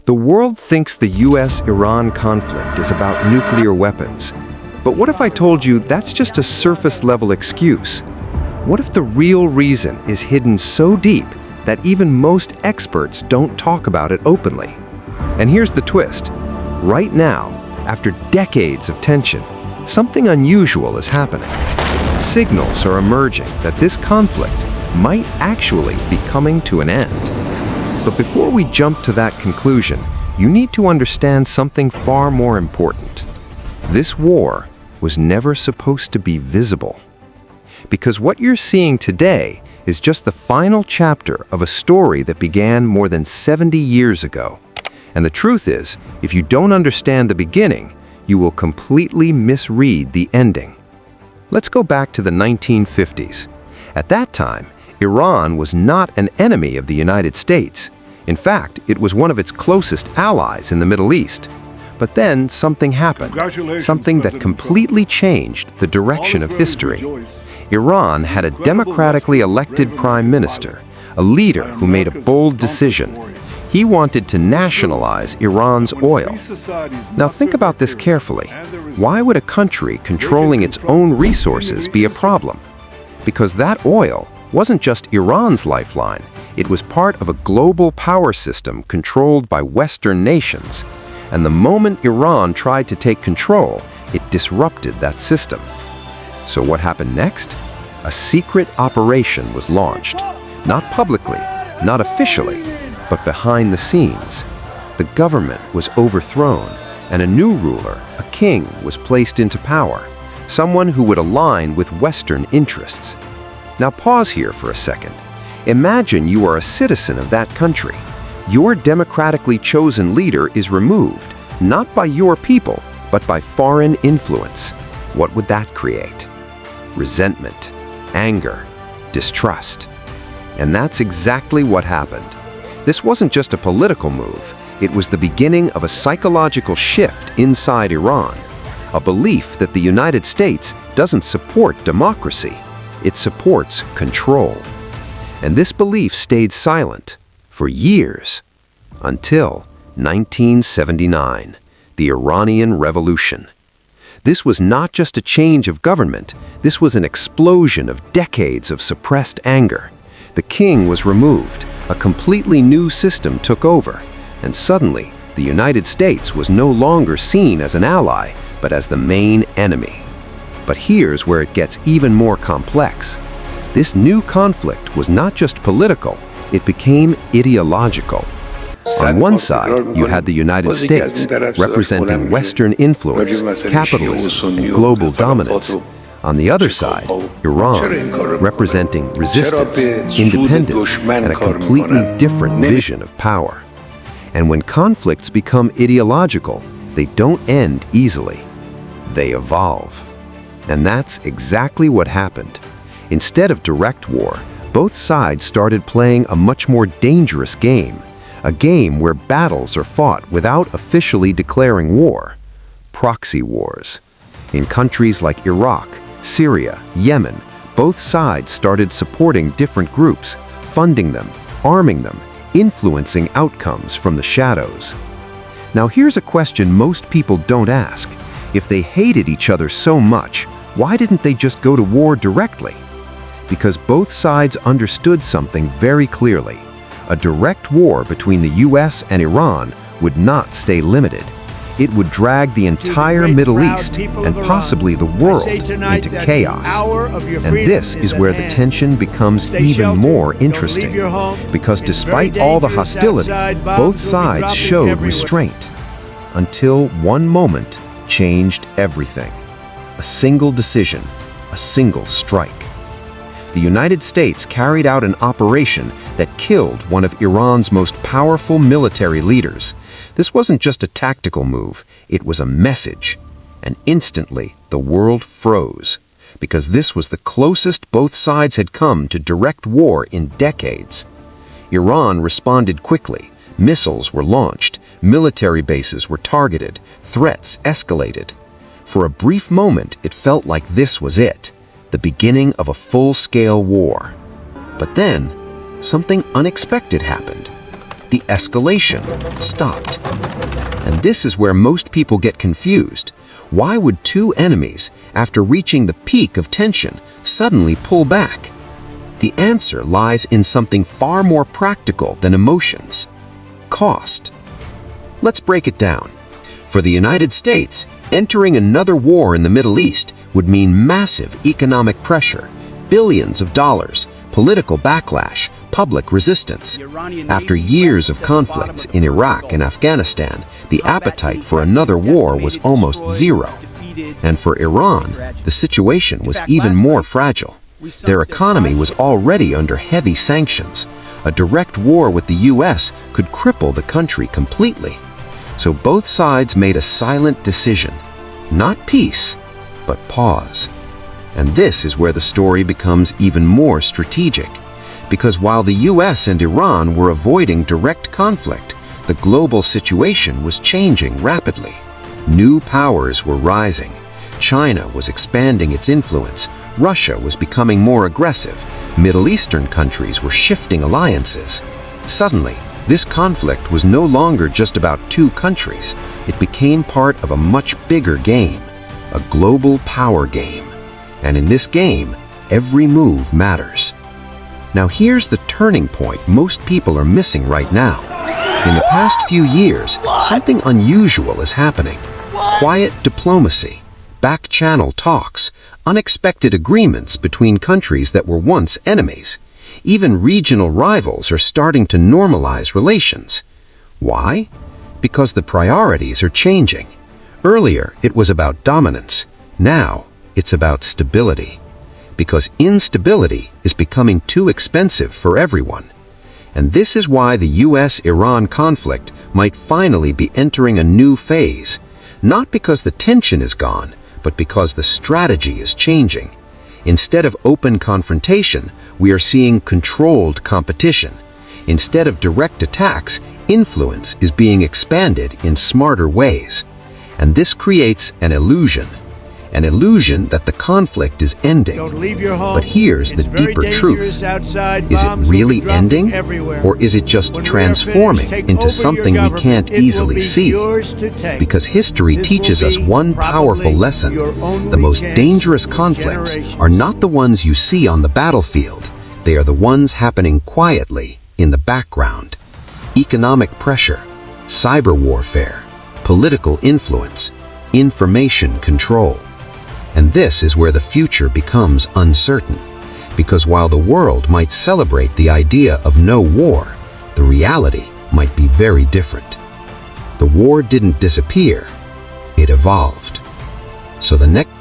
The world thinks the US-Iran conflict is about nuclear weapons. But what if I told you that's just a surface-level excuse? What if the real reason is hidden so deep that even most experts don't talk about it openly? And here's the twist. Right now, after decades of tension, something unusual is happening. Signals are emerging that this conflict might actually be coming to an end. But before we jump to that conclusion, you need to understand something far more important. This war was never supposed to be visible. Because what you're seeing today is just the final chapter of a story that began more than 70 years ago. And the truth is, if you don't understand the beginning, you will completely misread the ending. Let's go back to the 1950s. At that time, Iran was not an enemy of the United States. In fact, it was one of its closest allies in the Middle East. But then something happened, something that completely changed the direction of history. Iran had a democratically elected prime minister, a leader who made a bold decision. He wanted to nationalize Iran's oil. Now think about this carefully. Why would a country controlling its own resources be a problem? Because that oil wasn't just Iran's lifeline. It was part of a global power system controlled by Western nations. And the moment Iran tried to take control, it disrupted that system. So what happened next? A secret operation was launched. Not publicly, not officially, but behind the scenes. The government was overthrown, and a new ruler, a king, was placed into power, someone who would align with Western interests. Now pause here for a second. Imagine you are a citizen of that country. Your democratically chosen leader is removed, not by your people, but by foreign influence. What would that create? Resentment, anger, distrust. And that's exactly what happened. This wasn't just a political move. It was the beginning of a psychological shift inside Iran, a belief that the United States doesn't support democracy. It supports control. And this belief stayed silent for years, until 1979, the Iranian Revolution. This was not just a change of government, this was an explosion of decades of suppressed anger. The king was removed, a completely new system took over, and suddenly the United States was no longer seen as an ally, but as the main enemy. But here's where it gets even more complex. This new conflict was not just political, it became ideological. On one side, you had the United States, representing Western influence, capitalism, and global dominance. On the other side, Iran, representing resistance, independence, and a completely different vision of power. And when conflicts become ideological, they don't end easily. They evolve. And that's exactly what happened. Instead of direct war, both sides started playing a much more dangerous game, a game where battles are fought without officially declaring war. Proxy wars. In countries like Iraq, Syria, Yemen, both sides started supporting different groups, funding them, arming them, influencing outcomes from the shadows. Now here's a question most people don't ask. If they hated each other so much, why didn't they just go to war directly? Because both sides understood something very clearly. A direct war between the US and Iran would not stay limited. It would drag the entire Middle East and possibly the world into chaos. And this is where the tension becomes even more interesting. Because despite all the hostility, both sides showed restraint. Until one moment changed everything. A single decision, a single strike. The United States carried out an operation that killed one of Iran's most powerful military leaders. This wasn't just a tactical move, it was a message. And instantly, the world froze, because this was the closest both sides had come to direct war in decades. Iran responded quickly. Missiles were launched, military bases were targeted, threats escalated. For a brief moment, it felt like this was it. The beginning of a full-scale war. But then, something unexpected happened. the escalation stopped. And this is where most people get confused. Why would two enemies, after reaching the peak of tension, suddenly pull back? The answer lies in something far more practical than emotions: cost. Let's break it down. For the United States, entering another war in the Middle East would mean massive economic pressure, billions of dollars, political backlash, public resistance. After years of conflicts in Iraq and Afghanistan, the appetite for another war was almost zero. And for Iran, the situation was even more fragile. Their economy was already under heavy sanctions. A direct war with the US could cripple the country completely. So both sides made a silent decision. Not peace, but pause. And this is where the story becomes even more strategic. Because while the US and Iran were avoiding direct conflict, the global situation was changing rapidly. New powers were rising. China was expanding its influence. Russia was becoming more aggressive. Middle Eastern countries were shifting alliances. Suddenly, this conflict was no longer just about two countries. It became part of a much bigger game, a global power game. And in this game, every move matters. Now here's the turning point most people are missing right now. In the past few years, something unusual is happening. Quiet diplomacy, back-channel talks, unexpected agreements between countries that were once enemies. Even regional rivals are starting to normalize relations. Why? Because the priorities are changing. Earlier, it was about dominance. Now, it's about stability. Because instability is becoming too expensive for everyone. And this is why the US-Iran conflict might finally be entering a new phase. Not because the tension is gone, but because the strategy is changing. Instead of open confrontation, we are seeing controlled competition. Instead of direct attacks, influence is being expanded in smarter ways. And this creates an illusion that the conflict is ending. But here's the deeper truth. Is it really ending? Or is it just transforming into something we can't easily see? Because history teaches us one powerful lesson. The most dangerous conflicts are not the ones you see on the battlefield. They are the ones happening quietly in the background. Economic pressure, cyber warfare, political influence, information control. And this is where the future becomes uncertain. Because while the world might celebrate the idea of no war, the reality might be very different. The war didn't disappear, it evolved. So the next